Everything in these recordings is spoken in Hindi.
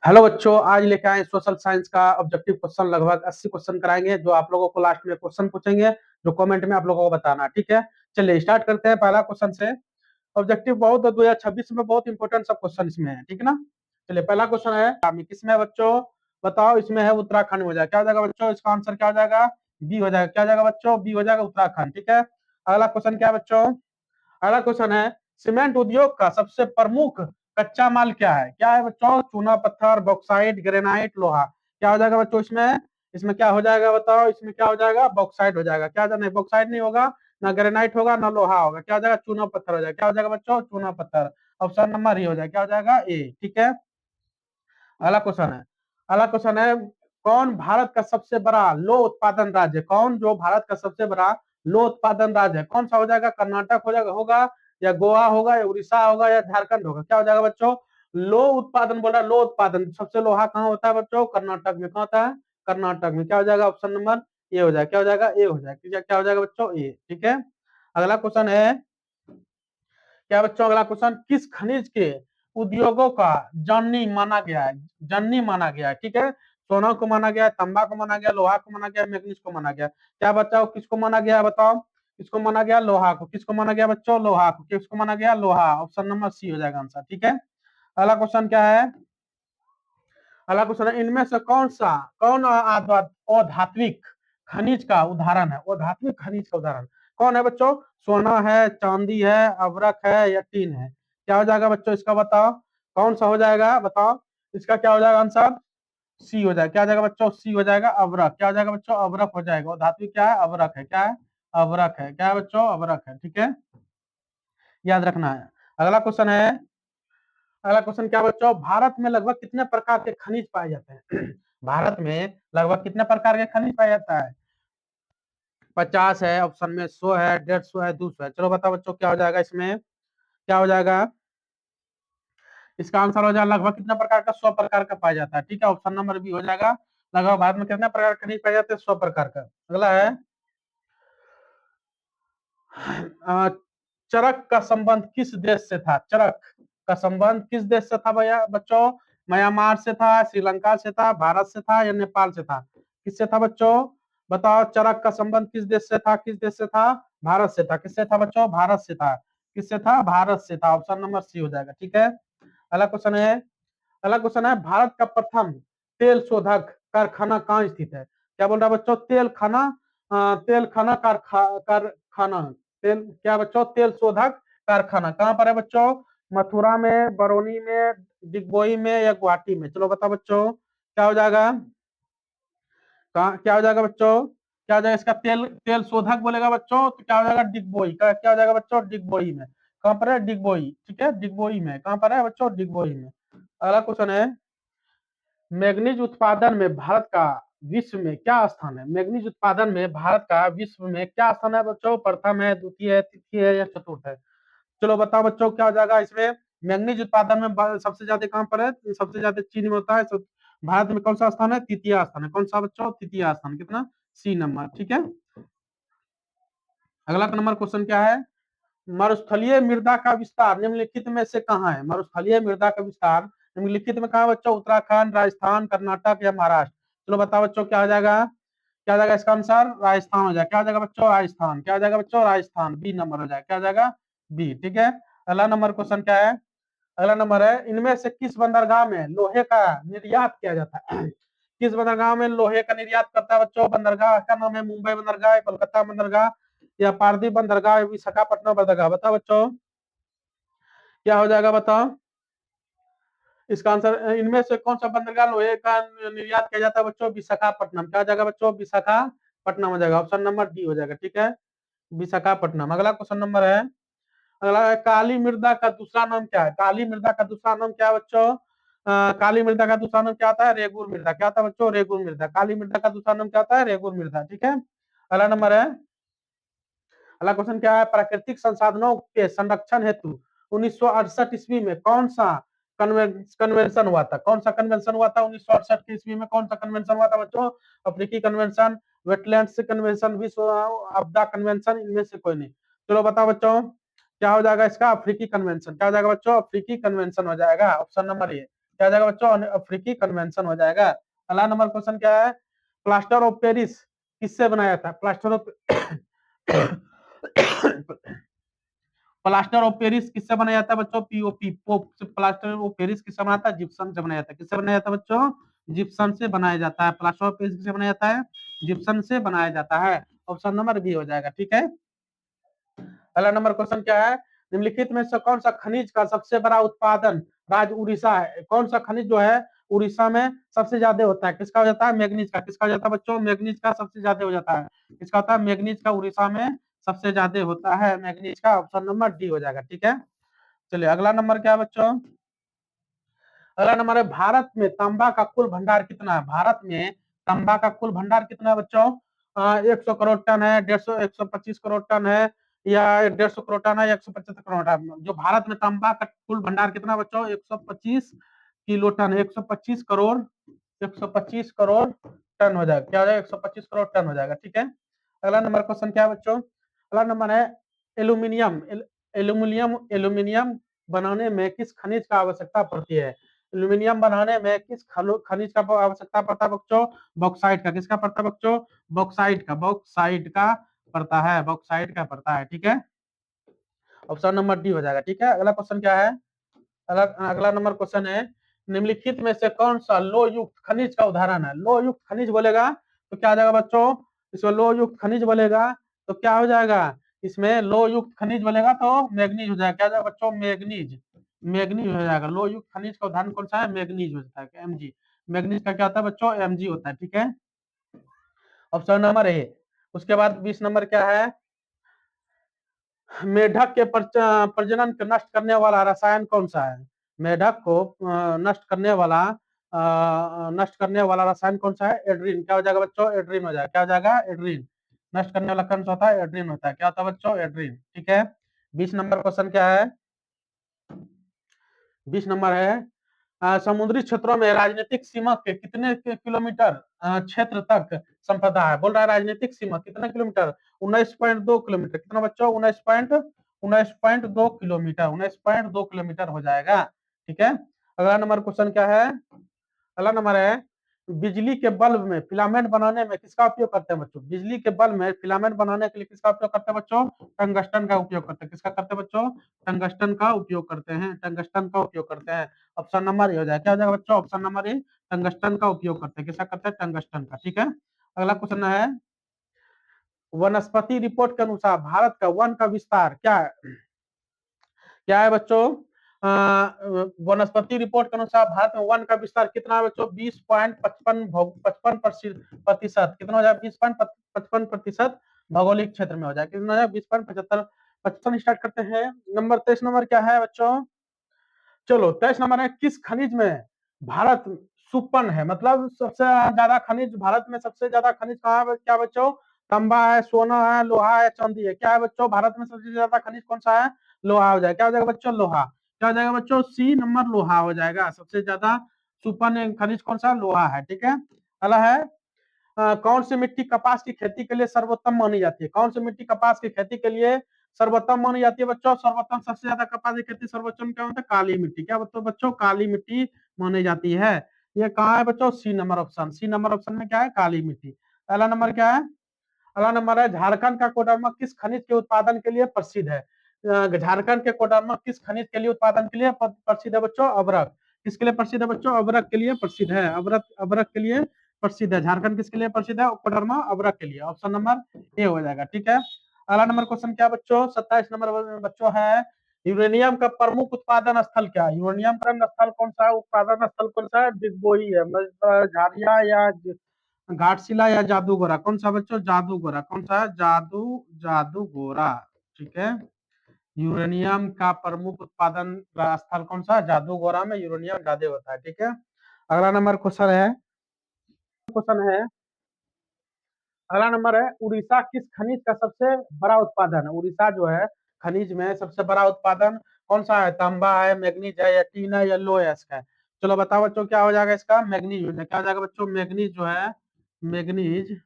हेलो बच्चों, आज लेके आए सोशल साइंस का ऑब्जेक्टिव क्वेश्चन। लगभग 80 क्वेश्चन कराएंगे जो आप लोगों को लास्ट में क्वेश्चन पूछेंगे, जो कमेंट में आप लोगों को बताना। ठीक है, चलिए स्टार्ट करते हैं पहला क्वेश्चन से। ऑब्जेक्टिव बहुत 2026 में बहुत इंपॉर्टेंट सब क्वेश्चन इसमें है, ठीक है ना। चलिए पहला क्वेश्चन है किसमें है बच्चों, बताओ। इसमें है उत्तराखंड हो जाएगा, क्या हो जाएगा बच्चों, इसका आंसर क्या हो जाएगा, बी हो जाएगा। क्या हो जाएगा बच्चों, बी हो जाएगा, उत्तराखंड। ठीक है, अगला क्वेश्चन क्या है बच्चों, अगला क्वेश्चन है सीमेंट उद्योग का सबसे प्रमुख कच्चा माल क्या है। क्या है बच्चों, चूना पत्थर, बॉक्साइट, ग्रेनाइट, लोहा। क्या हो जाएगा बच्चों इसमें, इसमें क्या हो जाएगा बताओ, इसमें क्या हो जाएगा, बॉक्साइट हो जाएगा। क्या नहीं, बॉक्साइट नहीं होगा, ना ग्रेनाइट होगा, ना लोहा होगा। क्या हो जाएगा, चूना पत्थर हो जाएगा। क्या हो जाएगा बच्चों, चूना पत्थर। ऑप्शन नंबर ए हो जाएगा। क्या हो जाएगा, ए। ठीक है, अगला क्वेश्चन है, अगला क्वेश्चन है कौन भारत का सबसे बड़ा लो उत्पादन राज्य है। कौन जो भारत का सबसे बड़ा लो उत्पादन राज्य है, कौन सा हो जाएगा, कर्नाटक हो जाएगा, होगा, या गोवा होगा, या उड़ीसा होगा, या झारखंड होगा। क्या हो जाएगा बच्चों, लो उत्पादन बोल रहा है, लो उत्पादन सबसे लोहा कहाँ होता है बच्चों, कर्नाटक में। कहाँ होता है, कर्नाटक में। क्या हो जाएगा, ऑप्शन नंबर ए हो जाएगा। क्या हो जाएगा, ए हो जाएगा। क्या हो जाएगा बच्चों, ए। ठीक है, अगला क्वेश्चन है क्या बच्चों, अगला क्वेश्चन किस खनिज के उद्योगों का जननी माना गया है, जननी माना गया है। ठीक है, सोना को माना गया, तांबा को माना गया, लोहा को माना गया, मैग्नीज को माना गया। क्या बच्चों, किसको माना गया बताओ, किसको माना गया, लोहा को। किसको माना गया बच्चों, लोहा को। किसको माना गया, लोहा। ऑप्शन नंबर सी हो जाएगा आंसर। ठीक है, अगला क्वेश्चन क्या है, अगला क्वेश्चन है इनमें से कौन अधात्विक खनिज का उदाहरण है। अधात्विक खनिज का उदाहरण कौन है बच्चों, सोना है, चांदी है, अभ्रक है, या टीन है। क्या हो जाएगा बच्चों इसका बताओ, कौन सा हो जाएगा बताओ, इसका क्या हो जाएगा आंसर, सी हो जाएगा। क्या हो जाएगा बच्चों, सी हो जाएगा, अभ्रक। क्या हो जाएगा बच्चों, अभ्रक हो जाएगा। धात्विक क्या है, अभ्रक है। क्या है, अभ्रक है। क्या है बच्चों, अभ्रक है। ठीक है, याद रखना है। अगला क्वेश्चन है, अगला क्वेश्चन क्या बच्चों, भारत में लगभग कितने प्रकार के खनिज पाए जाते हैं। भारत में लगभग कितने प्रकार के खनिज पाया जाता है, 50 है, ऑप्शन में 100 है, 150 है, 200 है। चलो बताओ बच्चों क्या हो जाएगा इसमें, क्या हो जाएगा, इसका आंसर हो जाएगा लगभग कितना प्रकार का, 100 प्रकार का पाया जाता है। ठीक है, ऑप्शन नंबर बी हो जाएगा। लगभग भारत में कितने प्रकार के खनिज पाए जाते हैं, 100 प्रकार का। अगला है अ, चरक का संबंध किस देश से था। चरक का संबंध किस देश से था भैया बच्चों, म्यांमार से था, श्रीलंका से था, भारत से था, या नेपाल से था। किससे था बच्चों, बताओ। चरक का संबंध किस देश से था, किस देश से था, भारत से था। किससे था बच्चों, भारत से था। किससे था, भारत से था। ऑप्शन नंबर सी हो जाएगा। ठीक है, अगला क्वेश्चन है, अगला क्वेश्चन है भारत का प्रथम तेल शोधक कारखाना कहाँ स्थित है। क्या बोल रहा है बच्चों, तेल खाना कारखाना, तेल क्या बच्चों, तेल शोधक कारखाना कहाँ पर है बच्चों, मथुरा में, बरौनी में, डिगबोई में, या गुवाहाटी में। चलो बताओ बच्चों क्या हो जाएगा, कहाँ क्या हो जाएगा बच्चों, क्या हो जाएगा इसका, तेल तेल शोधक बोलेगा बच्चों तो क्या हो जाएगा, डिगबोई का। क्या हो जाएगा बच्चों, डिगबोई में। कहाँ पर है, डिगबोई। ठीक है, डिगबोई में। कहाँ पर है बच्चों, डिगबोई में। अगला क्वेश्चन है मैग्नीज उत्पादन में भारत का विश्व में क्या स्थान है। मैग्नीज उत्पादन में भारत का विश्व में क्या स्थान है बच्चों, प्रथम है, द्वितीय है, तृतीय है, या चतुर्थ है। चलो बताओ बच्चों क्या हो जाएगा इसमें, मैग्नीज उत्पादन में सबसे ज्यादा कहाँ पर है, सबसे ज्यादा चीन में होता है। भारत में कौन सा स्थान है, तृतीय स्थान है। कौन सा बच्चों, तृतीय स्थान। कितना, सी नंबर। ठीक है, अगला नंबर क्वेश्चन क्या है, मरुस्थलीय मृदा का विस्तार निम्नलिखित में से कहाँ है। मरुस्थलीय मृदा का विस्तार निम्नलिखित में कहाँ है बच्चों, उत्तराखंड, राजस्थान, कर्नाटक, या महाराष्ट्र। चलो बताओ बच्चों क्या हो जाएगा, क्या हो जाएगा इसका आंसर, राजस्थान हो जाएगा। क्या हो जाएगा बच्चों, राजस्थान। क्या हो जाएगा बच्चों, राजस्थान। बी नंबर हो जाएगा। क्या हो जाएगा, बी। ठीक है, अगला नंबर क्वेश्चन क्या है, अगला नंबर है इनमें से किस बंदरगाह में लोहे का निर्यात किया जाता है। किस बंदरगाह में लोहे का निर्यात करता है बच्चों, बंदरगाह का नाम है मुंबई बंदरगाह, कोलकाता बंदरगाह, या पारदीप बंदरगाह, विशाखापट्टनम बंदरगाह। बताओ बच्चों क्या हो जाएगा बताओ, इसका आंसर इनमें से कौन सा बंदरगाह लोहे का निर्यात किया जाता है बच्चों, विशाखापट्टनम। क्या हो जाएगा बच्चों, विशाखापट्टनम हो जाएगा। ऑप्शन नंबर डी हो जाएगा। ठीक है, विशाखापट्टनम। अगला क्वेश्चन नंबर है, अगला है काली मृदा का दूसरा नाम क्या है। काली मृदा का दूसरा नाम क्या है बच्चों, काली मृदा का दूसरा नाम क्या होता है, रेगुर मृदा। क्या होता है बच्चों, रेगुर मृदा। काली मृदा का दूसरा नाम क्या होता है, रेगुर मृदा। ठीक है, अगला नंबर है, अगला क्वेश्चन क्या है, प्राकृतिक संसाधनों के संरक्षण हेतु 1968 ईस्वी में कौन सा कन्वेंशन हुआ था। कौन सा कन्वेंशन हुआ था 1968 की ईस्वी में, कौन सा कन्वेंशन हुआ था बच्चों, अफ्रीकी कन्वेंशन, वेटलैंड्स कन्वेंशन, विश्व आपदा कन्वेंशन, इनमें से कोई नहीं। चलो बताओ बच्चों क्या हो जाएगा इसका, अफ्रीकी कन्वेंशन। क्या हो जाएगा बच्चों, अफ्रीकी कन्वेंशन हो जाएगा। Option number A. क्या हो जाएगा बच्चों, अफ्रीकी कन्वेंशन हो जाएगा। अगला नंबर क्वेश्चन क्या है, प्लास्टर ऑफ पेरिस किससे बनाया था, plaster of plaster of Paris किससे बनाया था बच्चों, पीओपी पोप से प्लास्टर ऑफ पेरिस किससे बनाया था, जिप्सम से बनाया था। किससे बनाया था बच्चों, जिप्सम से बनाया जाता है। प्लास्टर ऑफ पेरिस किससे बनाया जाता है, जिप्सम से बनाया जाता है। ऑप्शन नंबर बी हो जाएगा, ठीक है। अगला नंबर क्वेश्चन क्या है, निम्नलिखित में से कौन सा खनिज का सबसे बड़ा उत्पादन राज्य उड़ीसा है, कौन सा खनिज जो है उड़ीसा में सबसे ज्यादा होता है, किसका हो जाता है, मैग्नीज का। किसका हो जाता है बच्चों, मैग्नीज का सबसे ज्यादा हो जाता है। किसका होता है, मैग्नीज का उड़ीसा में सबसे ज्यादा होता है, मैग्नीज का। ऑप्शन नंबर डी हो जाएगा, ठीक है। चलिए अगला नंबर क्या है बच्चों, अगला नंबर है, भारत में तांबा का कुल भंडार कितना है, भारत में तांबा का कुल भंडार कितना है बच्चों, 100 करोड़ टन है, 150 125 करोड़ टन है, या 150 करोड़ टन है, 175 करोड़ टन। जो भारत में तांबा का कुल भंडार कितना है बच्चों, 125 किलो टन, 125 करोड़ टन हो जाएगा। क्या हो जाएगा, 125 करोड़ टन हो जाएगा, ठीक है। अगला नंबर क्वेश्चन क्या है बच्चों, अगला नंबर है, एल्यूमिनियम एल्यूमिनियम एल्यूमिनियम बनाने में किस खनिज का आवश्यकता पड़ती है, एल्यूमिनियम बनाने में किस खनिज का आवश्यकता पड़ता है बच्चों, बॉक्साइट का। किसका पड़ता है बच्चों, बॉक्साइट का पड़ता है, बॉक्साइट का पड़ता है, ठीक है। ऑप्शन नंबर डी हो जाएगा, ठीक है। अगला क्वेश्चन क्या है, अगला अगला नंबर क्वेश्चन है, निम्नलिखित में से कौन सा लो युक्त खनिज का उदाहरण है। लो युक्त खनिज बोलेगा तो क्या आ जाएगा बच्चों, इसमें लो युक्त खनिज बोलेगा तो क्या हो जाएगा, इसमें लो युक्त खनिज बोलेगा तो मैग्नीज हो जाएगा। क्या हो जाएगा बच्चों, मैग्नीज, मैग्नीज हो जाएगा। लो युक्त खनिज का उदाहरण कौन सा है, मैग्नीज हो जाता है, एमजी। मैग्नीज का क्या होता है बच्चों, एमजी होता है, ठीक है। Option number A. उसके बाद 20 नंबर क्या है, मेढक के प्रजनन को नष्ट करने वाला रसायन कौन सा है, मेढक को नष्ट करने वाला रसायन कौन सा है, एड्रीन। क्या हो जाएगा बच्चों, एड्रीन हो जाएगा। क्या हो जाएगा, एड्रीन। नष्ट करने वाला कौन सा होता है, एड्रीन होता है। क्या होता है बच्चों, एड्रीन, ठीक है। 20 नंबर क्वेश्चन क्या है, 20 नंबर है, समुद्री क्षेत्रों में राजनीतिक सीमा के कितने किलोमीटर क्षेत्र तक संपदा है। बोल रहा है राजनीतिक सीमा कितना किलोमीटर, 19.2 किलोमीटर। कितना बच्चों, 19.2 किलोमीटर, 19.2 किलोमीटर हो जाएगा, ठीक है। अगला नंबर क्वेश्चन क्या है, अगला नंबर है, बिजली के बल्ब में फिलामेंट बनाने में किसका उपयोग करते हैं बच्चों, बिजली के बल्ब में फिलामेंट बनाने के लिए किसका उपयोग करते हैं बच्चों, टंगस्टन का उपयोग करते हैं। किसका करते हैं बच्चों, टंगस्टन का उपयोग करते हैं, टंगस्टन का उपयोग करते हैं। ऑप्शन नंबर ये हो जाएगा, क्या हो जाएगा बच्चों, ऑप्शन नंबर ए, टंगस्टन का उपयोग करते हैं। किसका करते हैं, टंगस्टन का, ठीक है। अगला क्वेश्चन है, वनस्पति रिपोर्ट के अनुसार भारत का वन का विस्तार क्या है, क्या है बच्चों, वनस्पति रिपोर्ट के अनुसार भारत में वन का विस्तार कितना है बच्चों, 20.55%। कितना हो जाएगा, 20.55% भौगोलिक क्षेत्र में हो जाएगा। कितना हो जाएगा, 20.75 55 स्टार्ट करते हैं। नंबर 23 नंबर क्या है बच्चों, चलो 23 नंबर है, किस खनिज में भारत सुपन है, मतलब सबसे ज्यादा खनिज, भारत में सबसे ज्यादा खनिज कहाँ है, क्या बच्चों, तांबा है, सोना है, लोहा है, चांदी है। क्या है बच्चों, भारत में सबसे ज्यादा खनिज कौन सा है, लोहा हो जाएगा। क्या हो जाएगा बच्चों, लोहा। क्या हो जाएगा बच्चों, सी नंबर लोहा हो जाएगा। सबसे ज्यादा सुपन खनिज कौन सा, लोहा है, ठीक है। अगला है, कौन सी मिट्टी कपास की खेती के लिए सर्वोत्तम मानी जाती है, कौन सी मिट्टी कपास की खेती के लिए सर्वोत्तम मानी जाती है बच्चों, सर्वोत्तम सबसे ज्यादा कपास की खेती सर्वोत्तम क्या होता है, काली मिट्टी। क्या बच्चों, काली मिट्टी मानी जाती है। ये कहाँ है बच्चों, C number option, C number option में क्या है, काली मिट्टी। अगला नंबर क्या है, अगला नंबर है, झारखंड का कोडरमा किस खनिज के उत्पादन के लिए प्रसिद्ध है, झारखंड के कोडरमा किस खनिज के लिए उत्पादन के लिए प्रसिद्ध है बच्चों, अबरक। किसके लिए प्रसिद्ध है बच्चों, अबरक के लिए प्रसिद्ध है, अबरक अबरक के लिए प्रसिद्ध है। झारखंड किसके लिए प्रसिद्ध है, कोडरमा अबरक के लिए। ऑप्शन नंबर ए हो जाएगा, ठीक है। अगला नंबर क्वेश्चन क्या बच्चों, 27 नंबर बच्चों है, यूरेनियम का प्रमुख उत्पादन स्थल क्या है, यूरेनियम का स्थल कौन सा है, उत्पादन स्थल कौन सा है, डिगबोई है, झारिया या घाटशिला या जादूगोरा, कौन सा बच्चों, जादूगोरा। कौन सा है, जादूगोरा, ठीक है। यूरेनियम का प्रमुख उत्पादन स्थल कौन सा, जादूगोरा में यूरेनियम ज्यादा होता है, ठीक है। अगला नंबर क्वेश्चन है, अगला नंबर है, उड़ीसा किस खनिज का सबसे बड़ा उत्पादन है, उड़ीसा जो है खनिज में सबसे बड़ा उत्पादन कौन सा है, तांबा है, मैग्नीज है, या टीन है, या लोयस है। चलो बताओ बच्चों, क्या हो जाएगा इसका, मैग्नीज हो जाएगा। क्या हो जाएगा बच्चों, मैग्नीज जो है, मैग्नीज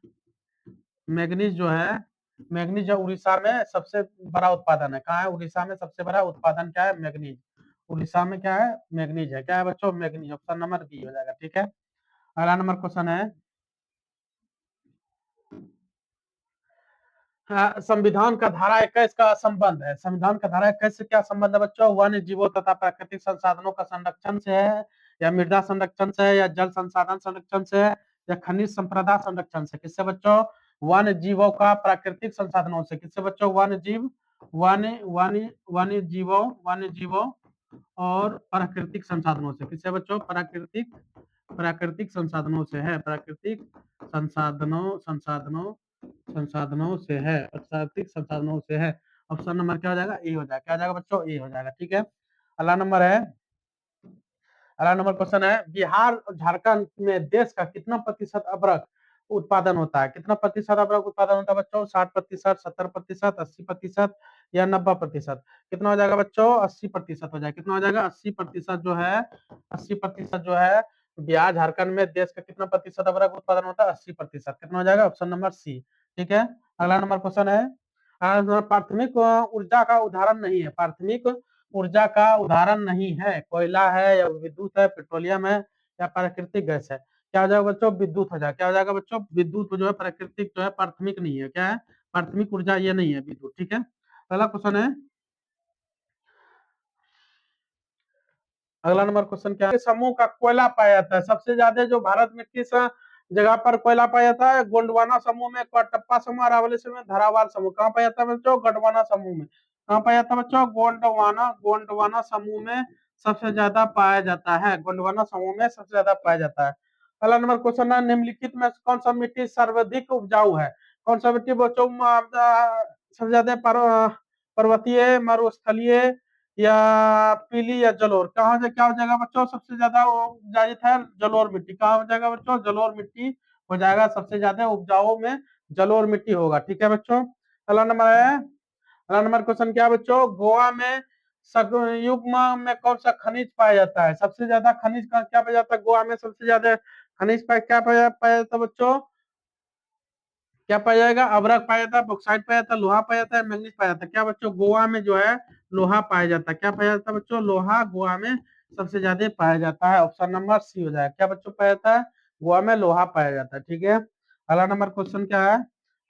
मैग्नीज जो है, मैग्नीज जो उड़ीसा में सबसे बड़ा उत्पादन है। कहाँ है, उड़ीसा में सबसे बड़ा उत्पादन क्या है, मैग्नीज। उड़ीसा में क्या है, मैग्नीज है। क्या है बच्चों, मैग्नीज। ऑप्शन नंबर बी हो जाएगा। ठीक है, अगला नंबर क्वेश्चन है, संविधान का धारा 21 का संबंध है। संविधान का धारा 21 से क्या संबंध है बच्चों, वन्य जीवों तथा प्राकृतिक संसाधनों का संरक्षण से है, या मृदा संरक्षण से है, या जल संसाधन संरक्षण से है, या खनिज संपदा संरक्षण से। किससे बच्चों, वन्य जीवों का प्राकृतिक संसाधनों से। किससे बच्चों, वन्य जीव, वन्य जीवों और प्राकृतिक संसाधनों से। किससे बच्चों, प्राकृतिक प्राकृतिक संसाधनों से है। प्राकृतिक संसाधनों संसाधनों संसाधनों से है, प्राकृतिक संसाधनों से है। ऑप्शन नंबर क्या हो जाएगा, ए हो जाएगा। क्या हो जाएगा बच्चों, ए हो जाएगा। ठीक है, अगला नंबर है, अगला नंबर क्वेश्चन है, बिहार और झारखंड में देश का कितना प्रतिशत अबरक उत्पादन होता है। कितना प्रतिशत अबरक उत्पादन होता है बच्चों, 60%, 70%, 80% या 90%। कितना हो जाएगा बच्चों, 80% हो जाएगा। कितना हो जाएगा, 80% जो है, 80% जो है, बिहार झारखंड में देश का कितना प्रतिशत अबरक उत्पादन होता है, 80%। कितना हो जाएगा, ऑप्शन नंबर सी। ठीक है, अगला नंबर क्वेश्चन है, प्राथमिक ऊर्जा का उदाहरण नहीं है। प्राथमिक ऊर्जा का उदाहरण नहीं है, कोयला है, या विद्युत है, पेट्रोलियम है, या प्राकृतिक गैस है। क्या हो जाएगा बच्चों, विद्युत हो जाएगा। क्या हो जाएगा बच्चों, विद्युत जो है, प्राकृतिक जो है, प्राथमिक नहीं है। क्या है, प्राथमिक ऊर्जा ये नहीं है, विद्युत। ठीक है, अगला क्वेश्चन है, अगला नंबर क्वेश्चन क्या है, समूह का कोयला पाया जाता है। सबसे ज्यादा जो भारत में किस जगह पर कोयला पाया जाता है, गोंडवाना समूह में, कटप्पा समूह, अरावली समूह, धारावाल समूह। कहाँ पाया जाता है बच्चों, गोंडवाना समूह में। कहाँ पाया जाता है बच्चों, गोंडवाना गोंडवाना समूह में सबसे ज्यादा पाया जाता है। गोंडवाना समूह में सबसे ज्यादा पाया जाता है। अगला नंबर क्वेश्चन है, निम्नलिखित में कौन सा मिट्टी सर्वाधिक उपजाऊ है। कौन सा मिट्टी बच्चों सबसे ज्यादा पर्वतीय, मरुस्थलीय, या पीली, या जलोर। कहाँ से क्या हो जाएगा बच्चों, सबसे ज्यादा उपजाऊ है जलोर मिट्टी। कहाँ हो जाएगा बच्चों, जलोर मिट्टी हो जाएगा। सबसे ज्यादा उपजाऊ में जलोर मिट्टी होगा। ठीक है बच्चों, अगला नंबर है, अगला नंबर क्वेश्चन क्या है बच्चों, गोवा में युग्म में कौन सा खनिज पाया जाता है। सबसे ज्यादा खनिज का क्या पाया जाता है, गोवा में सबसे ज्यादा खनिज क्या पाया जाता है बच्चों, क्या पाया जाएगा, अभ्रक पाया जाता है, बॉक्साइट पाया जाता है, लोहा पाया जाता है, मैग्नीज पाया जाता है। क्या बच्चों, गोवा में जो है लोहा पाया जाता है। क्या पाया जाता है बच्चों, लोहा गोवा में सबसे ज्यादा पाया जाता है। ऑप्शन नंबर सी हो जाएगा। क्या बच्चों पाया जाता है, गोवा में लोहा पाया जाता है। ठीक है, अगला नंबर क्वेश्चन क्या है,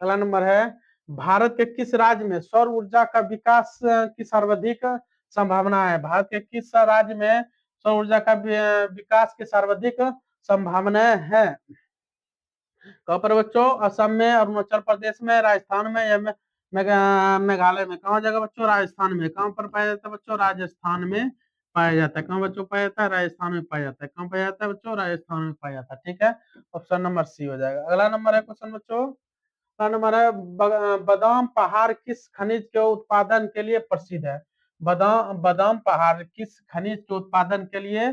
अगला नंबर है, भारत के किस राज्य में सौर ऊर्जा का विकास की सर्वाधिक संभावना है। भारत के किस राज्य में सौर ऊर्जा का विकास की सर्वाधिक संभावनाएं है। कहाँ पर बच्चों, असम में, अरुणाचल प्रदेश में, राजस्थान में, या मेघालय में। कहाँ जाएगा बच्चों, राजस्थान में। कहाँ पर पाया जाता है बच्चों, राजस्थान में पाया जाता है। कहाँ बच्चों पाया जाता है, राजस्थान में पाया जाता है। कहाँ पाया जाता है बच्चों, राजस्थान में पाया जाता है। ठीक है, ऑप्शन नंबर सी हो जाएगा। अगला नंबर है क्वेश्चन बच्चों, अगला नंबर है, बादाम पहाड़ किस खनिज के उत्पादन के लिए प्रसिद्ध है। बादाम बादाम पहाड़ किस खनिज के उत्पादन के लिए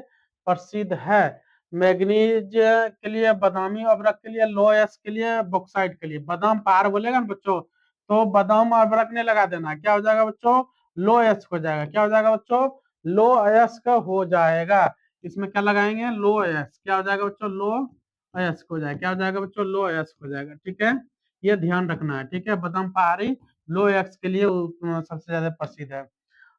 प्रसिद्ध है। मैग्नीज के लिए, बादामी अभ्रक के लिए, लोएस के लिए, बॉक्साइट के लिए। बादाम पहाड़ बोलेगा ना बच्चों, तो बादाम अभ्रक ने लगा देना। क्या हो जाएगा बच्चों, लोएस हो जाएगा। क्या हो जाएगा बच्चों, लोएस का हो जाएगा। इसमें क्या लगाएंगे, लोएस। क्या हो जाएगा बच्चों, लो एस हो जाएगा। क्या हो जाएगा बच्चों, लो एस हो जाएगा। ठीक है, ये ध्यान रखना है। ठीक है, बादाम पहाड़ी लो एक्स के लिए सबसे ज्यादा प्रसिद्ध है।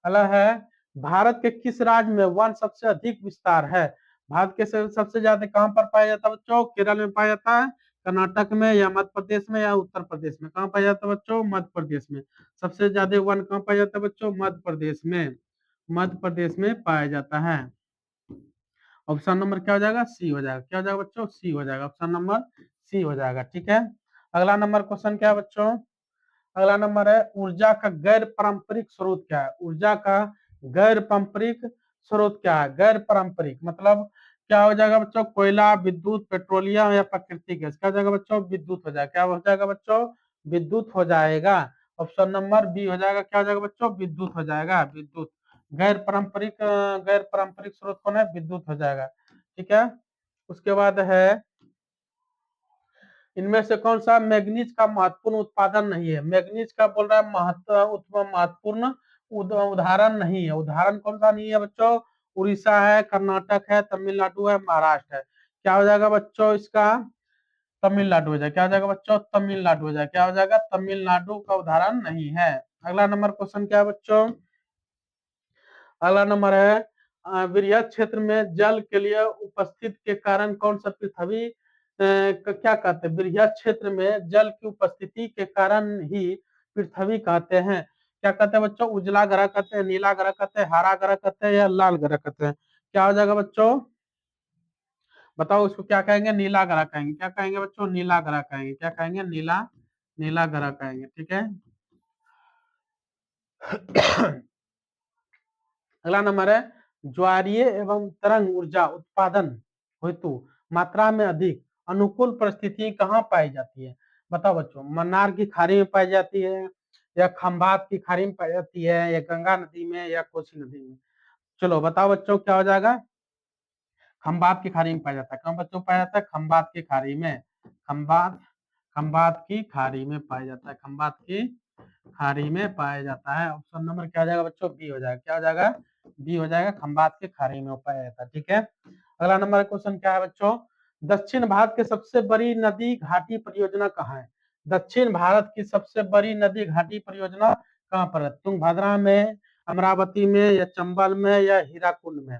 अगला है, भारत के किस राज्य में वन सबसे अधिक विस्तार है। भारत के सबसे ज्यादा कहाँ पर पाया जाता है बच्चों, केरल में पाया जाता है, कर्नाटक में, या मध्य प्रदेश में, या उत्तर प्रदेश में। कहाँ पाया जाता है बच्चों, मध्य प्रदेश में। सबसे ज्यादा वन कहाँ पाया जाता है बच्चों, मध्य प्रदेश में। मध्य प्रदेश में पाया जाता है। ऑप्शन नंबर क्या हो जाएगा, सी हो जाएगा। क्या हो जाएगा बच्चों, सी हो जाएगा। ऑप्शन नंबर सी हो जाएगा। ठीक है, अगला नंबर क्वेश्चन क्या है बच्चों, अगला नंबर है, ऊर्जा का गैर पारंपरिक स्रोत क्या है। ऊर्जा का गैर पारंपरिक स्रोत क्या है। गैर पारंपरिक मतलब क्या हो जाएगा बच्चों, कोयला, विद्युत, पेट्रोलियम, या प्राकृतिक गैस। क्या हो जाएगा बच्चों, विद्युत हो जाएगा। क्या हो जाएगा बच्चों, विद्युत हो जाएगा। ऑप्शन नंबर बी हो जाएगा। क्या हो जाएगा बच्चों, विद्युत हो जाएगा, विद्युत। गैर पारंपरिक स्रोत कौन है, विद्युत हो जाएगा। ठीक है, उसके बाद है, इनमें से कौन सा मैग्नीज का महत्वपूर्ण उत्पादन नहीं है। मैग्नीज का बोल रहा है महत्वपूर्ण उदाहरण नहीं है। उदाहरण कौन सा नहीं है बच्चों, उड़ीसा है, कर्नाटक है, तमिलनाडु है, महाराष्ट्र है। क्या हो जाएगा बच्चों इसका, तमिलनाडु हो जाएगा। क्या हो जाएगा बच्चों, तमिलनाडु हो जाएगा। क्या हो जाएगा, तमिलनाडु का उदाहरण नहीं है। अगला नंबर क्वेश्चन क्या है बच्चों, अगला नंबर है, वृहद क्षेत्र में जल के लिए उपस्थित के कारण कौन सा पृथ्वी क्या कहते हैं, वृहद क्षेत्र में जल की उपस्थिति के कारण ही पृथ्वी कहते हैं। क्या कहते हैं बच्चों, उजला ग्रह कहते हैं, नीला ग्रह कहते हैं, हरा ग्रह कहते हैं या लाल ग्रह कहते हैं? क्या हो जाएगा बच्चों, बताओ इसको क्या कहेंगे? नीला ग्रह कहेंगे। क्या कहेंगे बच्चों? नीला ग्रह कहेंगे। क्या कहेंगे? नीला नीला ग्रह कहेंगे। ठीक है। अगला नंबर है, ज्वारीय एवं तरंग ऊर्जा उत्पादन हेतु मात्रा में अधिक अनुकूल परिस्थिति कहाँ पाई जाती है? बताओ बच्चों, मन्नार की खाड़ी में पाई जाती है, या खंभात की खाड़ी में पाई जाती है, या गंगा नदी में, या कोसी नदी में? चलो बताओ बच्चों क्या हो जाएगा? खंभात की खाड़ी में पाया जाता है। कहाँ बच्चों पाया जाता है? खंभात की खाड़ी में। खंभात खंभात की खाड़ी में पाया जाता है। खंभात की खाड़ी में पाया जाता है। ऑप्शन नंबर क्या हो जाएगा बच्चों? बी हो जाएगा। क्या हो जाएगा? बी हो जाएगा, खंभात की खाड़ी में पाया जाता है। ठीक है। अगला नंबर क्वेश्चन क्या है बच्चों? दक्षिण भारत की सबसे बड़ी नदी घाटी परियोजना कहाँ है? दक्षिण भारत की सबसे बड़ी नदी घाटी परियोजना कहाँ पर है? तुंगभद्रा में, अमरावती में, या चंबल में, या हीराकुंड में?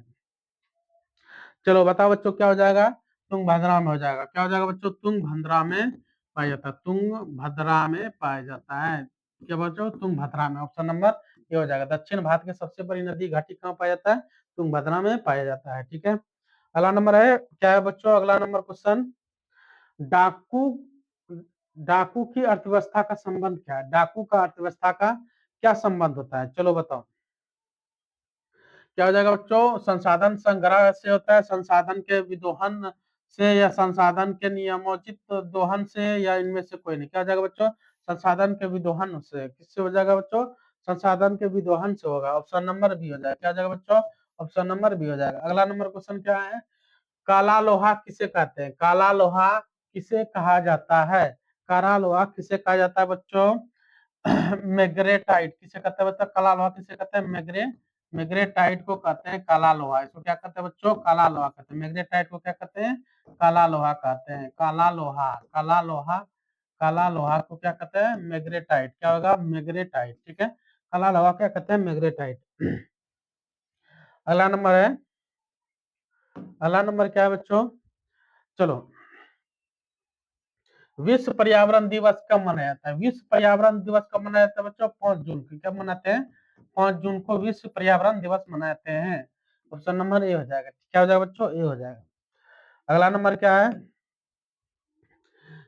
चलो बताओ बच्चों क्या हो जाएगा? तुंगभद्रा में हो जाएगा। क्या हो जाएगा बच्चों? तुंगभद्रा में पाया जाता है। तुंगभद्रा में पाया जाता है। क्या बच्चों? तुंगभद्रा में। ऑप्शन नंबर ये हो जाएगा। दक्षिण भारत की सबसे बड़ी नदी घाटी कहाँ पाया जाता है? तुंगभद्रा में पाया जाता है। ठीक है। अगला नंबर है, क्या है बच्चों अगला नंबर क्वेश्चन? डाकू डाकू की अर्थव्यवस्था का संबंध क्या है? डाकू का अर्थव्यवस्था का क्या संबंध होता है? चलो बताओ क्या हो जाएगा बच्चों? संसाधन संग्रह से होता है, संसाधन के विदोहन से, या संसाधन के नियमोचित दोहन से, या इनमें से कोई नहीं? क्या हो जाएगा बच्चों? संसाधन के विदोहन से। किससे हो जाएगा बच्चों? संसाधन के विदोहन से होगा। ऑप्शन नंबर बी हो जाएगा। क्या हो जाएगा बच्चों? ऑप्शन नंबर बी हो जाएगा। अगला नंबर क्वेश्चन क्या है? काला लोहा किसे कहते हैं? काला लोहा किसे कहा जाता है? काला लोहा किसे कहा जाता है बच्चों? मेग्रेटाइट किसे कहते हैं बच्चों? काला लोहा किसे कहते हैं? मेग्रेटाइट को कहते हैं काला लोहा। इसको क्या कहते हैं बच्चों? काला लोहा कहते हैं। मेग्रेटाइट को क्या कहते हैं? काला लोहा कहते हैं। काला लोहा, काला लोहा, काला लोहा को क्या कहते हैं? मेग्रेटाइट। क्या होगा? मेग्रेटाइट। ठीक है। काला लोहा क्या कहते हैं? मेग्रेटाइट। अगला नंबर है, अगला नंबर क्या है बच्चों? चलो, विश्व पर्यावरण दिवस कब मनाया जाता है? विश्व पर्यावरण दिवस कब मनाया जाता है बच्चों? 5 जून को। कब मनाते हैं? 5 जून को विश्व पर्यावरण दिवस मनाते हैं। ऑप्शन नंबर ए हो जाएगा। क्या हो जाएगा बच्चों? ए हो जाएगा। अगला नंबर क्या है?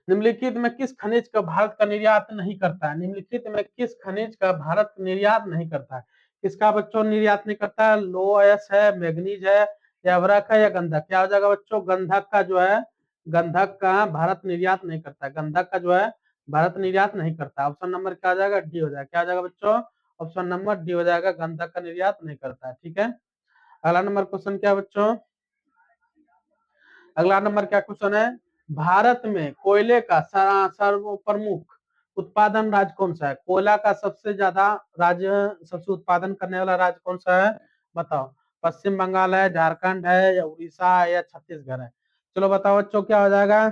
निम्नलिखित में किस खनिज का भारत का निर्यात नहीं करता है? निम्नलिखित में किस खनिज का भारत निर्यात नहीं करता है? किसका बच्चों निर्यात नहीं करता है? लोएस है, मैग्नीज है, या अभ्रक है, या गंधक? क्या हो जाएगा बच्चों? गंधक का जो है, गंधक का भारत निर्यात नहीं करता है। गंधक का जो है भारत निर्यात नहीं करता। ऑप्शन नंबर क्या आ जाएगा? डी हो जाएगा। क्या आ जाएगा बच्चों? ऑप्शन नंबर डी हो जाएगा, गंधक का निर्यात नहीं करता है। ठीक है। अगला नंबर क्वेश्चन क्या है बच्चों? अगला नंबर क्या क्वेश्चन है? भारत में कोयले का सर्व प्रमुख उत्पादन राज्य कौन सा है? कोयला का सबसे ज्यादा राज्य, सबसे उत्पादन करने वाला राज्य कौन सा है? बताओ। पश्चिम बंगाल है, झारखंड है, या उड़ीसा है, या छत्तीसगढ़ है? चलो बताओ बच्चों क्या हो जाएगा?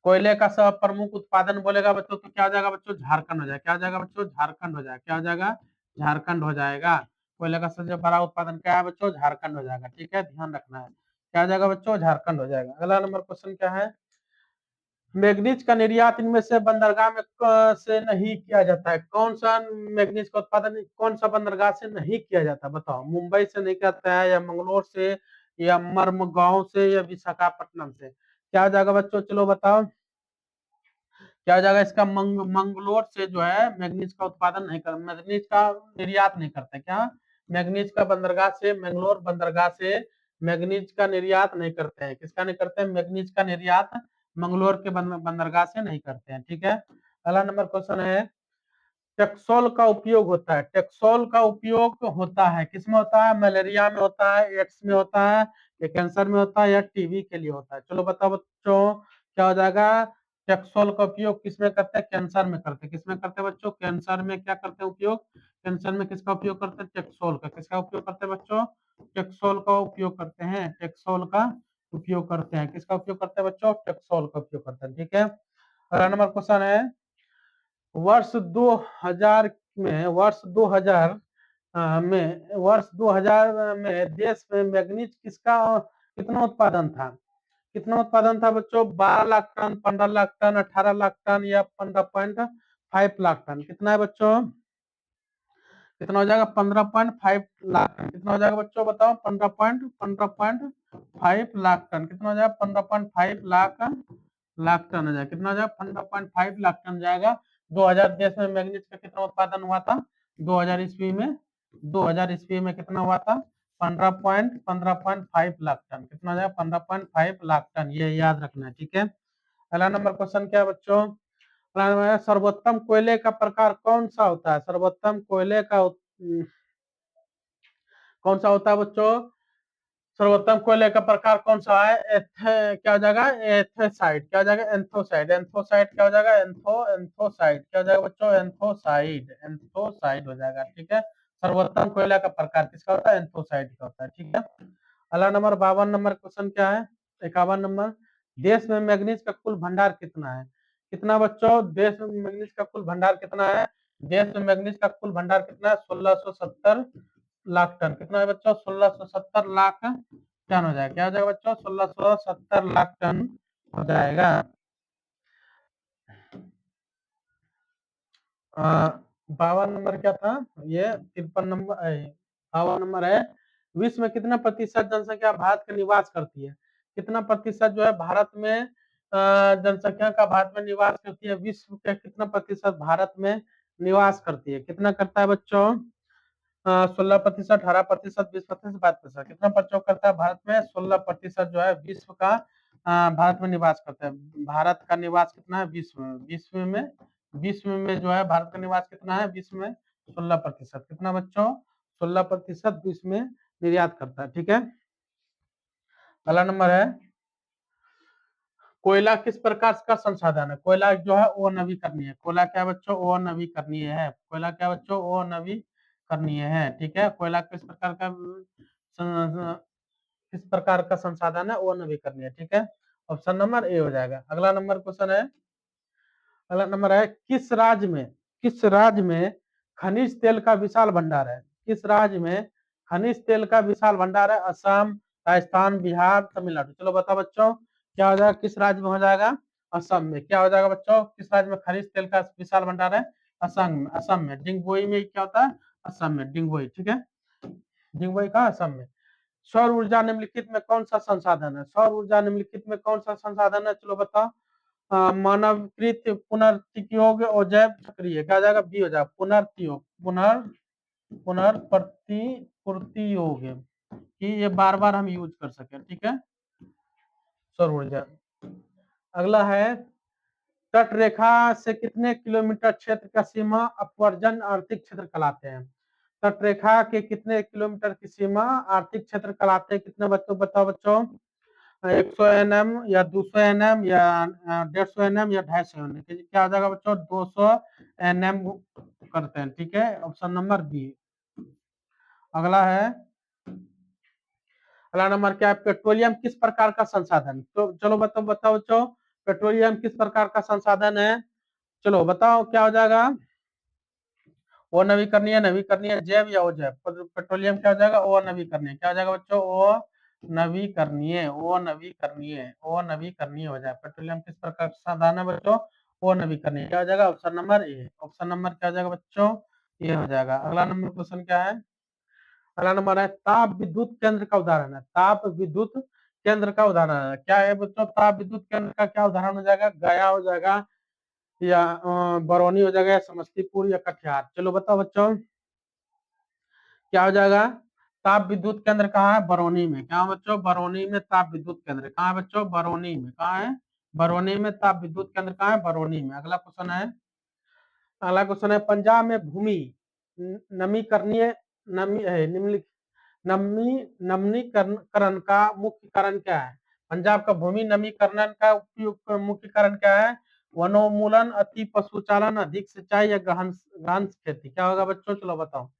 कोयले का सब प्रमुख उत्पादन बोलेगा बच्चों तो क्या हो जाएगा बच्चों? झारखंड हो जाएगा। क्या हो जाएगा बच्चों? झारखंड हो जाएगा। क्या हो जाएगा? झारखंड हो जाएगा। कोयले का सबसे बड़ा उत्पादन क्या है बच्चों? झारखंड हो जाएगा। ठीक है, ध्यान रखना है। क्या हो जाएगा बच्चों? झारखंड हो जाएगा। अगला नंबर क्वेश्चन क्या है? मैग्नीज का निर्यात इनमें से बंदरगाह में से नहीं किया जाता है। कौन सा मैग्नीज का उत्पादन कौन सा बंदरगाह से नहीं किया जाता? बताओ। मुंबई से नहीं करता है, या मंगलोर से, या मर्मगांव से, या विशाखापट्टनम से? क्या हो जाएगा बच्चों? चलो बताओ क्या हो जाएगा इसका? मंगलोर से जो है मैग्नीज का उत्पादन नहीं कर, मैग्नीज का निर्यात नहीं करते। क्या? मैग्नीज का बंदरगाह से, मंगलोर बंदरगाह से मैग्नीज का निर्यात नहीं करते हैं। किसका नहीं करते हैं? मैग्नीज का निर्यात मंगलोर के बंदरगाह से नहीं करते हैं। ठीक है। अगला नंबर क्वेश्चन है, टेक्सोल का उपयोग होता है। टेक्सोल का उपयोग होता है किसमें होता है? मलेरिया में होता है, एड्स में होता है, या कैंसर में होता है, या टीबी के लिए होता है? चलो बताओ बच्चों क्या हो जाएगा? टेक्सोल का उपयोग किसमें करते हैं? कैंसर में करते हैं। किसमें करते हैं बच्चों? कैंसर में क्या करते हैं उपयोग? कैंसर में किसका उपयोग करते हैं? टेक्सोल का। किसका उपयोग करते हैं बच्चों? टेक्सोल का उपयोग करते हैं। टेक्सोल का उपयोग करते हैं। किसका उपयोग करते हैं बच्चों? टेक्सोल का उपयोग करते हैं। ठीक है। अगला नंबर क्वेश्चन है, वर्ष 2000 में, वर्ष 2000 में वर्ष 2000 में देश में मैग्नीज किसका कितना उत्पादन था? कितना उत्पादन था बच्चों? 12 lakh ton, 15 lakh ton, 18 lakh ton या 15.5 लाख टन? कितना है बच्चों? कितना हो जाएगा? 15.5 लाख टन। कितना हो जाएगा बच्चों बताओ? 15.5 लाख टन। कितना हो जाएगा? 15.5 लाख टन हो जाएगा। कितना हो जाएगा? 15.5 लाख टन जाएगा। 2000 देश में मैग्नीज का कितना उत्पादन हुआ था 2000 ईस्वी में? 2000 ईस्वी में कितना हुआ था? 15.5 लाख टन। कितना हो जाएगा? 15.5 लाख टन। ये याद रखना है, ठीक है। अगला नंबर क्वेश्चन क्या है बच्चों? सर्वोत्तम कोयले का प्रकार कौन सा होता है? सर्वोत्तम कोयले का कौन सा होता है बच्चों? सर्वोत्तम कोयले का प्रकार कौन सा है? क्या हो जाएगा? एथेसाइड। क्या हो जाएगा? एंथोसाइड। एंथोसाइड क्या हो जाएगा? एंथोसाइड क्या हो जाएगा बच्चों? एंथोसाइड। एंथोसाइड हो जाएगा, ठीक है। सर्वोत्तम कोयला का प्रकार किसका होता है? एंथोसाइड का होता है, ठीक है। अगला नंबर 52 नंबर क्वेश्चन क्या है? 51 नंबर, देश में मैग्नीज का कुल भंडार कितना है? कितना बच्चों? देश में मैग्नीज का कुल भंडार कितना है? देश में मैग्नीज का कुल भंडार कितना है? 1670 लाख टन। कितना है बच्चों? 1670 लाख टन हो जाएगा। क्या हो जाएगा बच्चों? 1670 लाख टन हो जाएगा। 52 नंबर क्या था ये? 53 नंबर 52 नंबर है, विश्व में कितना प्रतिशत जनसंख्या भारत का निवास करती है? कितना प्रतिशत जो है भारत में जनसंख्या का भारत में निवास करती है? विश्व के कितना प्रतिशत भारत में निवास करती है? कितना करता है बच्चों? 16%, 18%, 20%, 22%। कितना बच्चों करता है भारत में? 16% जो है विश्व का भारत में निवास करता है। भारत का निवास कितना है विश्व में? विश्व में जो है भारत का निवास कितना है विश्व में? 16%। कितना बच्चों? 16% विश्व में निर्यात करता है, ठीक है। अगला नंबर है, कोयला किस प्रकार का संसाधन है? कोयला जो है वो नवीकरणीय है। कोयला क्या बच्चों? वो नवीकरणीय है। कोयला क्या बच्चों? वो नवीकरणीय है, ठीक है। कोयला किस प्रकार का किस प्रकार का संसाधन है? वो नवीकरणीय, ठीक है। ऑप्शन नंबर ए हो जाएगा। अगला नंबर क्वेश्चन है, अगला नंबर है, किस राज्य में खनिज तेल का विशाल भंडार है? किस राज्य में खनिज तेल का विशाल भंडार है? असम, राजस्थान, बिहार, तमिलनाडु? चलो बताओ बच्चों, क्या हो जाएगा? किस राज्य में हो जाएगा? असम में। क्या हो जाएगा बच्चों? किस राज्य में खनिज तेल का विशाल भंडार है? असम में। असम में डिंगबोई में क्या होता है? असम में डिंगबोई, ठीक है। डिंगबोई का असम में। सौर ऊर्जा निम्नलिखित में कौन सा संसाधन है? सौर ऊर्जा निम्नलिखित में कौन सा संसाधन है? चलो बताओ। मानवकृत, पुनर्तियोग और जैव चक्रीय। क्या हो जाएगा? बी हो जाएगा। पुनर्तियोग, पुनर्प्रति पूर्ति योग कि ये बार बार हम यूज कर सके, ठीक है। सौर ऊर्जा। अगला है, तट रेखा से कितने किलोमीटर क्षेत्र का सीमा अपवर्जन आर्थिक क्षेत्र कहलाते हैं? तट रेखा के कितने किलोमीटर की सीमा आर्थिक क्षेत्र कहलाते हैं? कितने बच्चों बताओ बच्चों? 100 nm या 200 nm या 150 nm या 250 nm? क्या हो जाएगा बच्चों? 200 nm करते हैं, ठीक है। Option number B. अगला है, अगला नंबर क्या है, पेट्रोलियम किस प्रकार का संसाधन? तो चलो बताओ बताओ बच्चों, पेट्रोलियम किस प्रकार का संसाधन है? चलो बताओ क्या हो जाएगा? वो नवीकरणीय, नवीकरणीय, जैव या अजैव? पेट्रोलियम क्या हो जाएगा? वो नवीकरणीय। क्या हो जाएगा बच्चों? वो नवीकरणीय, वो नवीकरणीय, वो नवीकरणीय हो जाएगा। पेट्रोलियम किस प्रकार का संसाधन है बच्चों? वो नवीकरणीय। क्या हो जाएगा? Option number A. Option number क्या हो जाएगा बच्चों? ये हो जाएगा। अगला नंबर क्वेश्चन क्या है? अगला नंबर है, ताप विद्युत केंद्र का उदाहरण है। ताप विद्युत केंद्र का उदाहरण है क्या है बच्चों? ताप विद्युत केंद्र का क्या उदाहरण हो जाएगा? गया हो जाएगा या बरौनी हो जाएगा या समस्तीपुर या कटिहार? चलो बताओ बच्चों, क्या हो जाएगा? ताप विद्युत केंद्र कहाँ है? बरौनी में। क्या है बच्चों? बरौनी में ताप विद्युत केंद्र कहाँ है बच्चों? बरौनी में। कहाँ है? बरौनी में ताप विद्युत केंद्र कहाँ है? बरौनी में। अगला क्वेश्चन है, अगला क्वेश्चन है, पंजाब में भूमि नमीकरणीय नमी है निम्नलिखित नमी नमनीकरण का मुख्य कारण क्या है? पंजाब का भूमि नमीकरण का उपयुक्त मुख्य कारण क्या है? वनोन्मूलन, अति पशुचालन, अधिक सिंचाई या गहन गहन खेती? क्या होगा बच्चों? चलो बताओ,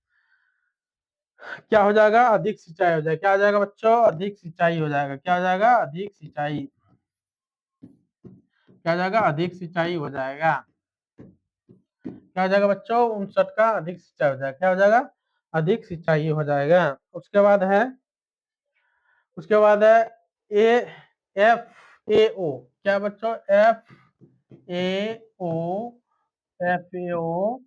क्या हो जाएगा? अधिक सिंचाई हो जाएगा। क्या हो जाएगा बच्चों? अधिक सिंचाई हो जाएगा। क्या हो जाएगा? अधिक सिंचाई। क्या हो जाएगा? अधिक सिंचाई हो जाएगा। क्या हो जाएगा बच्चों? 59 का अधिक सिंचाई हो जाएगा। क्या हो जाएगा? अधिक सिंचाई हो जाएगा। उसके बाद है ए एफ ए ओ। क्या बच्चों? ए ओ FAO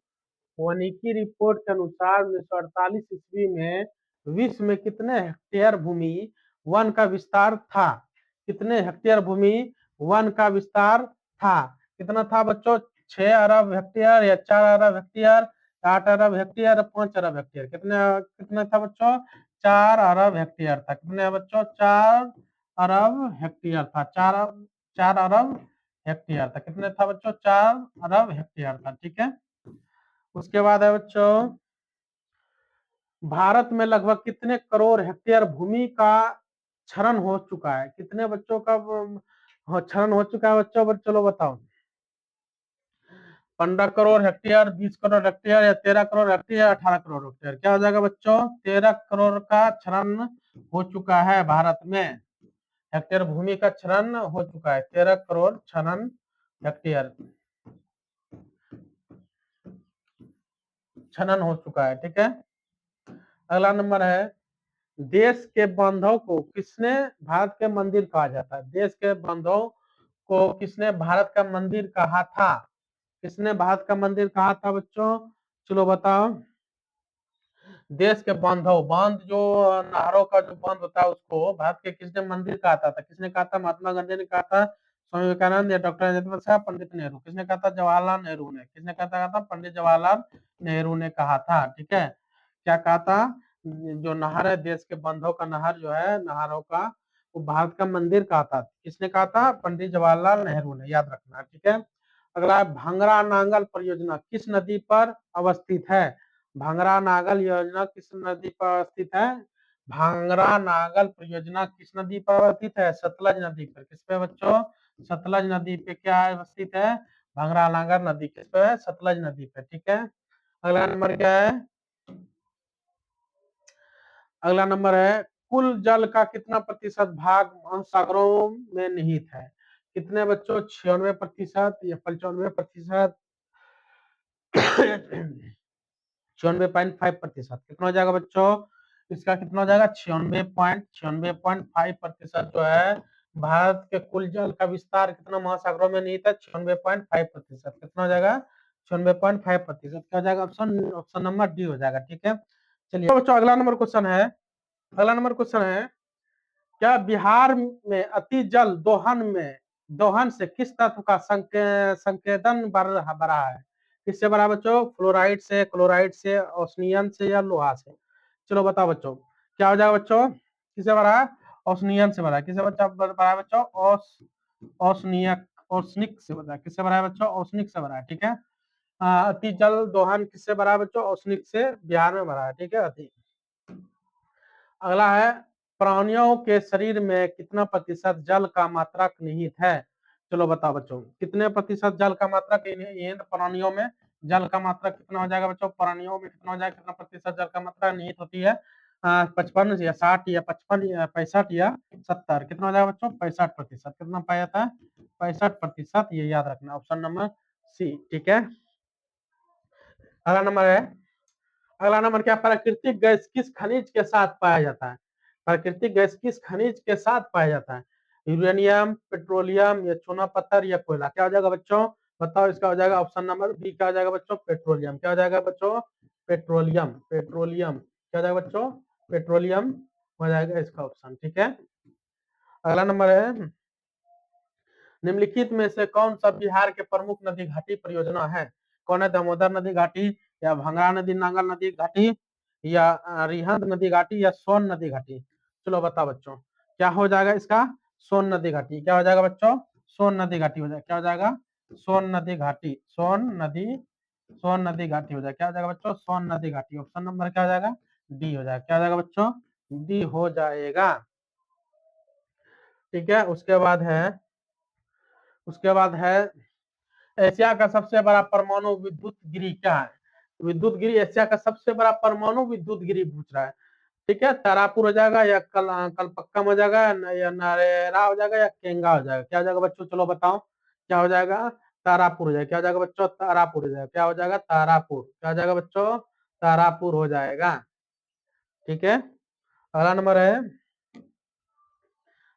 वानिकी रिपोर्ट के अनुसार 1948 ईस्वी में विश्व में कितने हेक्टेयर भूमि वन का विस्तार था? कितने हेक्टेयर भूमि वन का विस्तार था? कितना था बच्चों? 6 अरब हेक्टेयर या 4 अरब हेक्टेयर, 8 अरब हेक्टेयर, 5 अरब हेक्टेयर? कितना था बच्चों? 4 अरब हेक्टेयर था। कितने बच्चों? 4 अरब हेक्टेयर था। 4 अरब हेक्टेयर था। कितने था बच्चों? 4 अरब हेक्टेयर था। ठीक है। उसके बाद है बच्चों, भारत में लगभग कितने करोड़ हेक्टेयर भूमि का क्षरण हो चुका है? कितने बच्चों का क्षरण हो चुका है बच्चों? चलो बताओ। 15 करोड़ हेक्टेयर, 20 करोड़ हेक्टेयर, या 13 करोड़ हेक्टेयर, 18 करोड़ हेक्टेयर? क्या हो जाएगा बच्चों? 13 करोड़ का क्षरण हो चुका है भारत में। हेक्टेयर भूमि का क्षरण हो चुका है। 13 करोड़ क्षरण हेक्टेयर क्षरण हो चुका है। ठीक है। अगला नंबर है, देश के बांधव को किसने भारत के मंदिर कहा जाता है? देश के बांधव को किसने भारत का मंदिर कहा था? किसने भारत का मंदिर कहा था बच्चों? चलो बताओ। देश के बांधव, बांध जो नहरों का जो बांध होता है उसको भारत के किसने मंदिर कहा था? किसने कहा था? महात्मा गांधी ने कहा था, स्वामी विवेकानंद, या डॉक्टर राजेंद्र प्रसाद, पंडित नेहरू? किसने कहा था? जवाहरलाल नेहरू ने। किसने कहा था? पंडित जवाहरलाल नेहरू ने कहा था। ठीक है। क्या कहा था? जो नहर है, देश के बांधव का नहर जो है, नहरों का, वो भारत का मंदिर कहा था। किसने कहा था? पंडित जवाहरलाल नेहरू ने। याद रखना। ठीक है। अगला है, भांगरा नांगल परियोजना किस नदी पर अवस्थित है? भांगरा नागल योजना किस नदी पर अवस्थित है? भांगरा नागल परियोजना किस नदी पर अवस्थित है? सतलज नदी पर। किस पे बच्चों? सतलज नदी पे क्या अवस्थित है? भांगरा नागल नदी किस पे है? सतलज नदी पे। ठीक है। अगला नंबर क्या है? अगला नंबर है, कुल जल का कितना प्रतिशत भाग महासागरों में निहित है? कितने बच्चों? 96% या 95%? 96.5%? कितना हो जाएगा बच्चों? इसका कितना हो जाएगा? 96.5% जो है भारत के कुल जल का विस्तार कितना महासागरों में निहित है? 96.5%। कितना हो जाएगा? 96.5%। क्या हो जाएगा? ऑप्शन ऑप्शन नंबर डी हो जाएगा। ठीक है। चलिए बच्चों, अगला नंबर क्वेश्चन है। अगला नंबर क्वेश्चन है, क्या बिहार में अति जल दोहन से किस तत्व का संकेतन बढ़ रहा है? किससे बढ़ा बच्चों? फ्लोराइड से, क्लोराइड से, ओस्मियम से, या लोहा से? चलो बताओ बच्चों। क्या हो जाएगा बच्चों? किससे बढ़ा है? ओस्मियम से बढ़ा है। किससे बढ़ा है बच्चों? ओस्निक से बढ़ा है। किससे बढ़ा है बच्चों? ओस्निक से बढ़ा है। ठीक है। अति जल दोहन किससे बढ़ा है बच्चों? ओस्निक से बिहार में बढ़ा है। ठीक है। अति। अगला है, प्राणियों के शरीर में कितना प्रतिशत जल का मात्रा निहित है? चलो बताओ बच्चों, कितने प्रतिशत जल का मात्रा निहित प्राणियों में? जल का मात्रा कितना हो जाएगा बच्चों? प्राणियों में कितना हो जाएगा? कितना प्रतिशत जल का मात्रा निहित होती है? 55 या 60 या 55 या 65 या 70? कितना हो जाएगा बच्चों? 65%। कितना पाया था? 65%। ये याद रखना, ऑप्शन नंबर सी। ठीक है। अगला नंबर है, अगला नंबर क्या? प्राकृतिक गैस किस खनिज के साथ पाया जाता है? प्राकृतिक गैस किस खनिज के साथ पाया जाता है? यूरेनियम, पेट्रोलियम, या चूना पत्थर, या कोयला? क्या हो जाएगा बच्चों? बताओ। इसका हो जाएगा ऑप्शन नंबर बी। क्या हो जाएगा बच्चों? पेट्रोलियम। क्या हो जाएगा बच्चों? पेट्रोलियम। पेट्रोलियम। क्या हो जाएगा बच्चों? पेट्रोलियम हो जाएगा इसका ऑप्शन। ठीक है। अगला नंबर है, निम्नलिखित में से कौन सा बिहार के प्रमुख नदी घाटी परियोजना है? कौन है? दामोदर नदी घाटी, या भंगरा नदी नांगल नदी घाटी, या रिहंद नदी घाटी, या सोन नदी घाटी? चलो बताओ बच्चों। क्या हो जाएगा इसका? सोन नदी घाटी। क्या हो जाएगा बच्चों? सोन नदी घाटी हो जाएगा। क्या हो जाएगा? सोन नदी घाटी। सोन नदी घाटी हो जाएगा। क्या हो जाएगा बच्चों? सोन नदी घाटी। ऑप्शन नंबर क्या हो जाएगा? डी हो जाएगा। क्या हो जाएगा बच्चों? डी हो जाएगा। ठीक है। उसके बाद है एशिया का सबसे बड़ा परमाणु विद्युत गिरी क्या है? विद्युत गिरी, एशिया का सबसे बड़ा परमाणु विद्युत गिरी पूछ रहा है। ठीक है। तारापुर हो जाएगा, या कलपक्कम हो जाएगा, या नरेरा हो जाएगा, या केंगा हो जाएगा? क्या हो जाएगा बच्चों? चलो बताओ। क्या हो जाएगा? तारापुर हो जाएगा। क्या हो जाएगा बच्चों? तारापुर हो जाएगा। क्या हो जाएगा? तारापुर। क्या हो जाएगा बच्चों? तारापुर हो जाएगा। ठीक है। अगला नंबर है,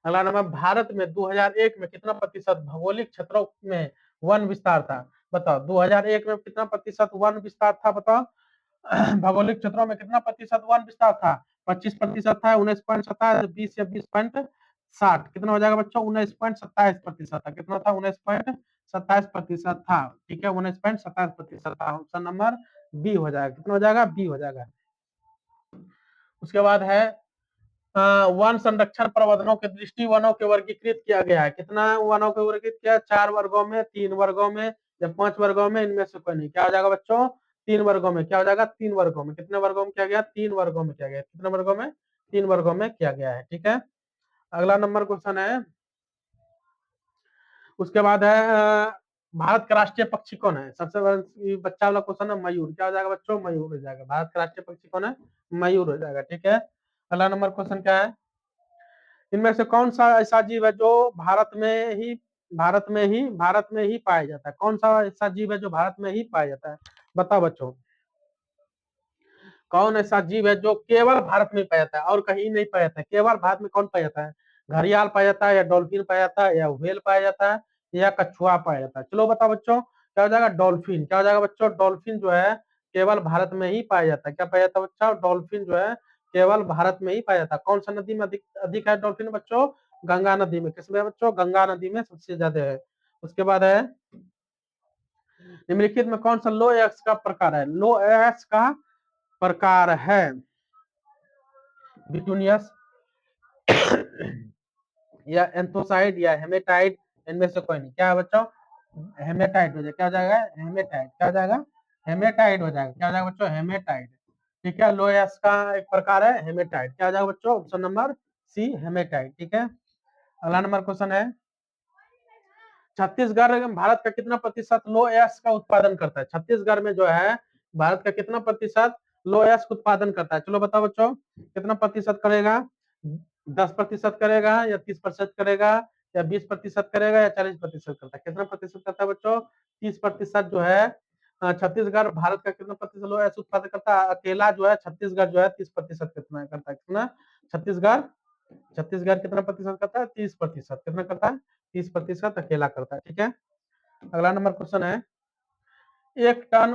अगला नंबर, भारत में 2001 में कितना प्रतिशत भौगोलिक क्षेत्रों में वन विस्तार था? बताओ 2001 में कितना प्रतिशत वन विस्तार था, बताओ। भौगोलिक क्षेत्रों में कितना प्रतिशत वन विस्तार था? 25% था, 19.27, 20 या 20.60, कितना हो जाएगा बच्चों? 19.27% था। कितना था? 19.27% था। ठीक है, 19.27% था। ऑप्शन नंबर बी हो जाएगा। कितना हो जाएगा? बी हो जाएगा। उसके बाद है वन संरक्षण प्रबंधनों के दृष्टि वनों के वर्गीकृत किया गया है। कितना वनों के वर्गीकृत किया? 4 वर्गों में, 3 वर्गों में या 5 वर्गों में, इनमें से कोई नहीं। क्या हो जाएगा बच्चों? 3 वर्गों में। क्या हो जाएगा? 3 वर्गों में। कितने वर्गों में किया गया? 3 वर्गों में किया गया। कितने वर्गों में? 3 वर्गों में किया गया है। ठीक है। अगला नंबर क्वेश्चन है, उसके बाद है भारत का राष्ट्रीय पक्षी कौन है? सबसे बच्चा वाला क्वेश्चन है, मयूर। क्या हो जाएगा बच्चों? मयूर हो जाएगा। भारत का राष्ट्रीय पक्षी कौन है? मयूर हो जाएगा। ठीक है। अगला नंबर क्वेश्चन क्या है, इनमें से कौन सा ऐसा जीव है जो भारत में ही पाया जाता है? कौन सा ऐसा जीव है जो भारत में ही पाया जाता है? बताओ बच्चों, कौन ऐसा जीव है जो केवल भारत में पाया जाता है और कहीं नहीं पाया जाता है? केवल भारत में कौन पाया जाता है? घड़ियाल पाया जाता है, या डॉल्फिन पाया जाता है, या व्हेल पाया जाता है, या कछुआ पाया जाता है? चलो बताओ बच्चों, क्या हो जाएगा? डॉल्फिन। क्या हो जाएगा बच्चों? डॉल्फिन जो है केवल भारत में ही पाया जाता है। क्या पाया जाता है बच्चों? डॉल्फिन जो है केवल भारत में ही पाया जाता है। कौन सा नदी में अधिक अधिक है डॉल्फिन बच्चों? गंगा नदी में। किसमें बच्चों? गंगा नदी में सबसे ज्यादा है। उसके बाद है, निम्नलिखित में कौन सा लो एक्स का प्रकार है? लो एक्स का प्रकार है बिटूनियस या एंथोसाइड या हेमेटाइड, इनमें से कोई नहीं। क्या है बच्चों? हेमेटाइड हो जाएगा। क्या हो जाएगा? हेमेटाइड। क्या हो जाएगा? हेमेटाइड हो जाएगा। क्या हो जाएगा बच्चों? हेमेटाइड। ठीक है, लोएस का एक प्रकार है हेमेटाइड। क्या हो जाएगा बच्चों? Option number C, hematite. ठीक है। अगला नंबर क्वेश्चन है, छत्तीसगढ़ भारत का कितना प्रतिशत लोएस का उत्पादन करता है? छत्तीसगढ़ में जो है भारत का कितना प्रतिशत लोएस का उत्पादन करता है? चलो बताओ बच्चों, कितना प्रतिशत करेगा? 10% करेगा, या 30% करेगा, या 20% करेगा, या 40% करता है? कितना प्रतिशत करता है बच्चों? 30% जो है छत्तीसगढ़ भारत का कितना प्रतिशत लोएस उत्पादन करता है? अकेला जो है छत्तीसगढ़ जो है 30% कितना करता है? कितना? छत्तीसगढ़ छत्तीसगढ़ कितना प्रतिशत करता है? 30%। कितना करता है? 30% अकेला करता है। ठीक है। अगला नंबर क्वेश्चन है, एक टन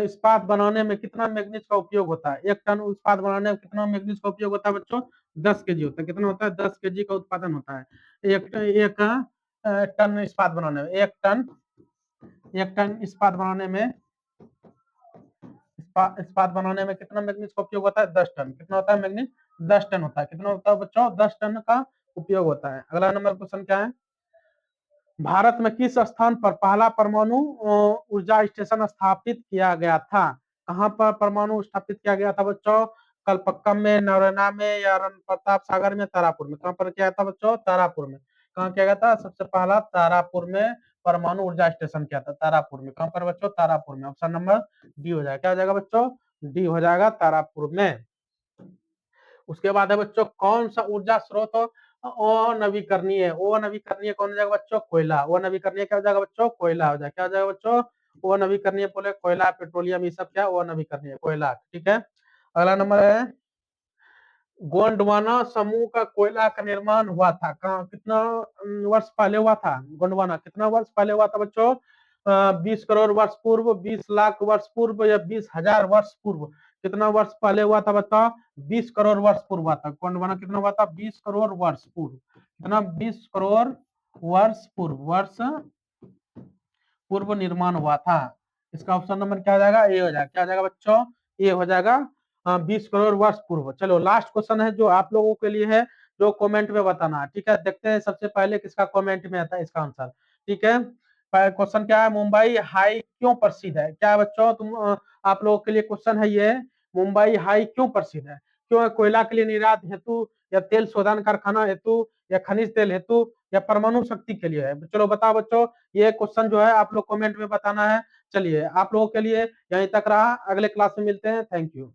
इस्पात बनाने में कितना मैग्नीज का उपयोग होता है? एक टन इस्पात बनाने में कितना मैग्नीज का उपयोग होता है बच्चों? 10 kg होता है। कितना होता है? 10 kg का उत्पादन होता है एक टन इस्पात बनाने में। एक टन इस्पात बनाने में इस्पात बनाने में कितना मैग्नीज का उपयोग होता है? 10 टन। कितना होता है मैग्नीज? 10 टन होता है। कितना होता है बच्चों? 10 टन का उपयोग होता है। अगला नंबर क्वेश्चन क्या है, भारत में किस स्थान पर पहला परमाणु ऊर्जा स्टेशन स्थापित किया गया था? कहाँ पर परमाणु स्थापित किया गया था बच्चों? कलपक्कम में, नौरेना में, या प्रताप सागर में, तारापुर में? कहाँ पर किया था बच्चों? तारापुर में। कहाँ किया गया था सबसे पहला? तारापुर में परमाणु ऊर्जा स्टेशन किया था, तारापुर में। कहाँ पर बच्चों? तारापुर में। ऑप्शन नंबर डी हो जाएगा। क्या हो जाएगा बच्चों? डी हो जाएगा, तारापुर में। उसके बाद है बच्चों, कौन सा ऊर्जा स्रोत अनवीकरणीय? वो अनवीकरणीय कौन हो जाएगा बच्चों? कोयला। वो अनवीकरणीय क्या हो जाएगा बच्चों? कोयला हो जाएगा। क्या हो जाएगा बच्चों? वो अनवीकरणीय बोले कोयला, पेट्रोलियम, ये सब क्या? वो अनवीकरणीय कोयला। ठीक है। अगला नंबर है, गोंडवाना समूह का कोयला का निर्माण हुआ था कहाँ? कितना वर्ष पहले हुआ था? गोंडवाना कितना वर्ष पहले हुआ था बच्चों? 20 करोड़ वर्ष पूर्व, 20 लाख वर्ष पूर्व, या 20,000 वर्ष पूर्व? कितना वर्ष पहले हुआ था बताओ? 20 करोड़ वर्ष पूर्व हुआ था। गोंडवाना कितना हुआ था? 20 करोड़ वर्ष पूर्व। कितना? 20 करोड़ वर्ष पूर्व निर्माण हुआ था। इसका ऑप्शन नंबर क्या हो जाएगा? ए हो जाएगा। क्या हो जाएगा बच्चों? ए हो जाएगा, 20 करोड़ वर्ष पूर्व। चलो लास्ट क्वेश्चन है जो आप लोगों के लिए है, जो कमेंट में बताना है। ठीक है, देखते हैं सबसे पहले किसका कमेंट में आता है इसका आंसर। ठीक है, क्वेश्चन क्या है, मुंबई हाई क्यों प्रसिद्ध है? क्या है बच्चों? आप लोगों के लिए क्वेश्चन है ये, मुंबई हाई क्यों प्रसिद्ध है? क्यों? कोयला के लिए निर्यात हेतु, या तेल शोधन कारखाना हेतु, या खनिज तेल हेतु, या परमाणु शक्ति के लिए है? चलो बताओ बच्चों, ये क्वेश्चन जो है आप लोग कमेंट में बताना है। चलिए आप लोगों के लिए यहीं तक रहा, अगले क्लास में मिलते हैं। Thank you.